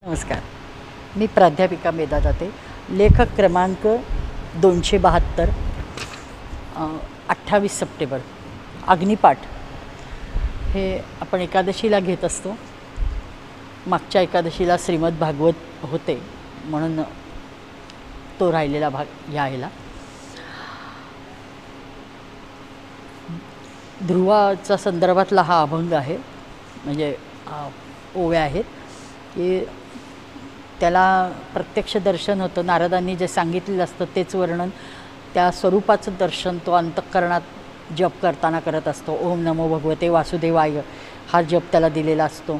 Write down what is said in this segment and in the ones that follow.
नमस्कार. मी प्राध्यापिका मेधा दाते. लेखक क्रमांक 272. 28 सप्टेंबर. अग्निपाठ हे आपण एकादशीला घेत असतो. मागच्या एकादशीला श्रीमद भागवत होते म्हणून तो राहिलेला भाग यायला. ध्रुवाचा संदर्भातला हा अभंग आहे. म्हणजे ओव्या आहेत की त्याला प्रत्यक्ष दर्शन होतं. नारदांनी जे सांगितलेलं असतं तेच वर्णन, त्या स्वरूपाचं दर्शन तो अंतःकरणात जप करताना करत असतो. ओम नमो भगवते वासुदेवाय हा जप त्याला दिलेला असतो.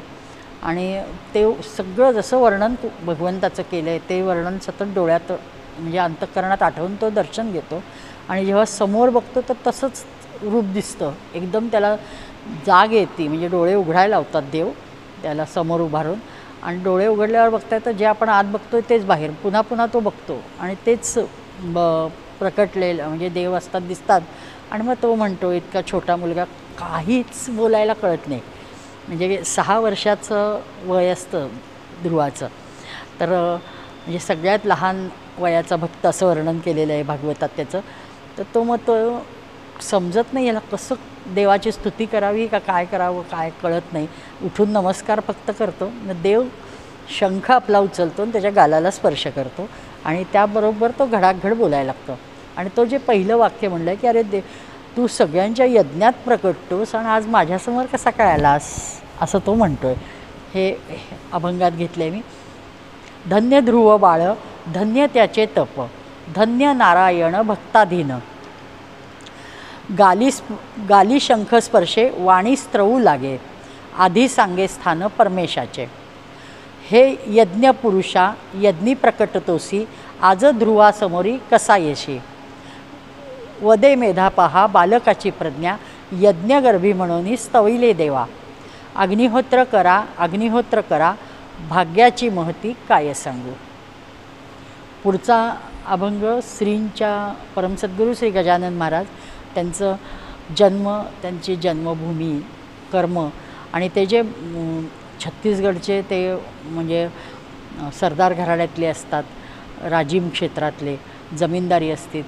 आणि ते सगळं जसं वर्णन भगवंताचं केलं आहे ते वर्णन सतत डोळ्यात म्हणजे अंतःकरणात आठवून तो दर्शन घेतो. आणि जेव्हा समोर बघतो तर तसंच रूप दिसतं. एकदम त्याला जाग येते. म्हणजे डोळे उघडायला लावतात देव त्याला समोर उभारून. आणि डोळे उघडल्यावर बघता येतं जे आपण आत बघतोय तेच बाहेर पुन्हा पुन्हा तो बघतो. आणि तेच प्रकटलेलं म्हणजे देव असतात दिसतात. आणि मग तो म्हणतो, इतका छोटा मुलगा, काहीच बोलायला कळत नाही. म्हणजे 6 वर्षाचं वय असतं ध्रुवाचं. तर म्हणजे सगळ्यात लहान वयाचा भक्त असं वर्णन केलेलं आहे भागवतात त्याचं. तर तो मग तो समजत नाही याला कसं देवाची स्तुती करावी का काय करावं काय कळत नाही. उठून नमस्कार फक्त करतो. देव शंख आपला उचलतो आणि त्याच्या गालाला स्पर्श करतो आणि त्याबरोबर तो घडाघड बोलायला लागतो. आणि तो जे पहिलं वाक्य म्हणलं की अरे तू सगळ्यांच्या यज्ञात प्रकटतोस आणि आज माझ्यासमोर कसा काय आलास असं तो म्हणतो आहे. हे अभंगात घेतलं आहे मी. धन्य ध्रुव बाळ, धन्य त्याचे तप, धन्य नारायण भक्ताधीन. गाली शंख स्पर्शे वाणी स्त्रवू लागे, आधी सांगे स्थान परमेशाचे. हे यज्ञ पुरुषा यज्ञी प्रकटतोसी, आज ध्रुवासमोरी कसा येशी. वदे मेधा पहा बालकाची प्रज्ञा, यज्ञगर्भी म्हणून स्तविले देवा. अग्निहोत्र करा, भाग्याची महती काय सांगू. पुढचा अभंग श्रींच्या परमसद्गुरू श्री गजानन महाराज त्यांचं जन्म, त्यांची जन्मभूमी, कर्म आणि ते जे छत्तीसगडचे ते म्हणजे सरदार घराण्यातले असतात, राजीम क्षेत्रातले जमीनदारी असते.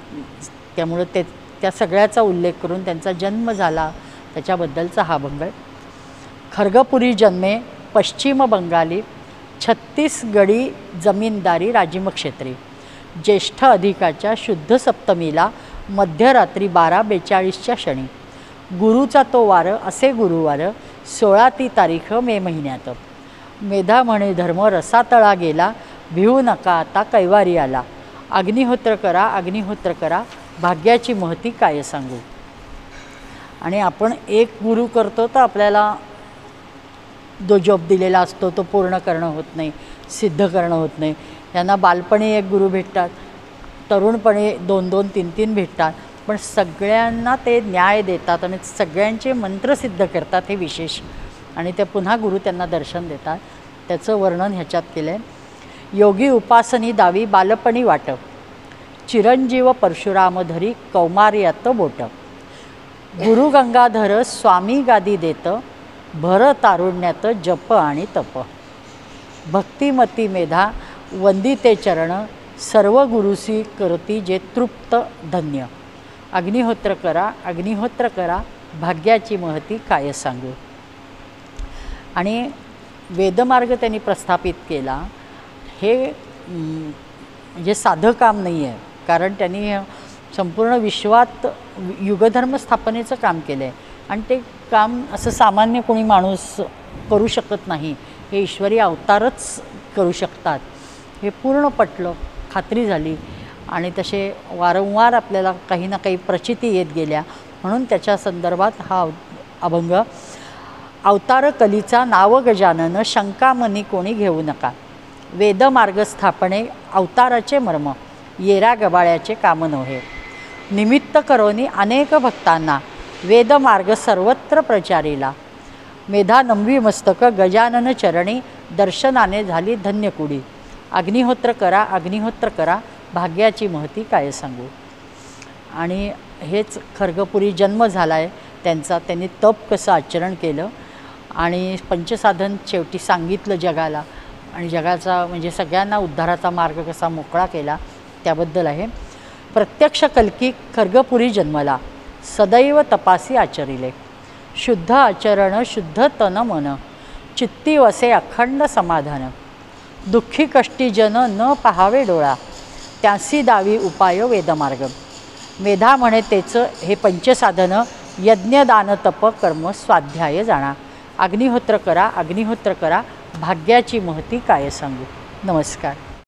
त्यामुळं त्या सगळ्याचा उल्लेख करून त्यांचा जन्म झाला त्याच्याबद्दलचा हा अभंग आहे. खर्गपुरी जन्मे पश्चिम बंगाली, छत्तीसगडी जमीनदारी राजीम क्षेत्री. ज्येष्ठ अधिकाच्या शुद्ध सप्तमीला, मध्यरात्री 12:42च्या क्षणी. गुरुचा तो वार असे गुरुवार, 16 तारीख मे महिन्यात. मेधा म्हणे धर्म रसातळा गेला, भिवू नका आता कैवारी आला. अग्निहोत्र करा, भाग्याची महती काय सांगू. आणि आपण एक गुरु करतो तर आपल्याला जो जॉब दिलेला असतो तो पूर्ण करणं होत नाही, सिद्ध करणं होत नाही. यांना बालपणी एक गुरु भेटतात, तरुणपणी 2-2, 3-3 भेटतात. पण सगळ्यांना ते न्याय देतात आणि सगळ्यांचे मंत्र सिद्ध करतात हे विशेष. आणि ते पुन्हा गुरु त्यांना दर्शन देतात. त्याचं वर्णन ह्याच्यात केलं आहे. योगी उपासनी दावी बालपणी वाट, चिरंजीव परशुराम धरी कौमार्यात बोट. गुरु गंगाधर स्वामी गादी देत, भर तारुण्यात जप आणि तप. भक्तिमती मेधा वंदिते चरण, सर्व गुरुसी करती जे तृप्त धन्य. अग्निहोत्र करा, भाग्याची महती काय सांगू. आणि वेदमार्ग त्यांनी प्रस्थापित केला. हे म्हणजे साधं काम नाही आहे. कारण त्यांनी संपूर्ण विश्वात युगधर्म स्थापनेचं काम केलं आहे. आणि ते काम असं सामान्य कोणी माणूस करू शकत नाही. हे ईश्वरी अवतारच करू शकतात. हे पूर्ण पटलं, खात्री झाली. आणि तसे वारंवार आपल्याला काही ना काही प्रचिती येत गेल्या. म्हणून त्याच्या संदर्भात हा अभंग. अवतार कलीचा नाव गजानन, शंकामनी कोणी घेऊ नका. वेदमार्ग स्थापने अवताराचे मर्म, येरा गबाळ्याचे काम नव्हे. निमित्त करोनी अनेक भक्तांना, वेदमार्ग सर्वत्र प्रचारीला. मेधा नमवी मस्तक गजानन चरणी, दर्शनाने झाली धन्यकुडी. अग्निहोत्र करा, भाग्याची महती काय सांगू. आणि हेच खर्गपुरी जन्म झाला आहे त्यांचा. त्यांनी तप कसं आचरण केलं आणि पंचसाधन शेवटी सांगितलं जगाला. आणि जगाचा म्हणजे सगळ्यांना उद्धाराचा मार्ग कसा मोकळा केला त्याबद्दल आहे. प्रत्यक्ष कल्की खर्गपुरी जन्मला, सदैव तपासी आचरिले. शुद्ध आचरण शुद्ध तन मन, चित्ती वसे अखंड समाधान. दुःखी कष्टी जन न पाहावे डोळा, त्यासी दावी उपाय वेदमार्ग. मेधा म्हणे तेच हे पंचसाधन, यज्ञ दान तप कर्म स्वाध्याय जाणा. अग्निहोत्र करा, अग्निहोत्र करा, भाग्याची महती काय सांगू. नमस्कार.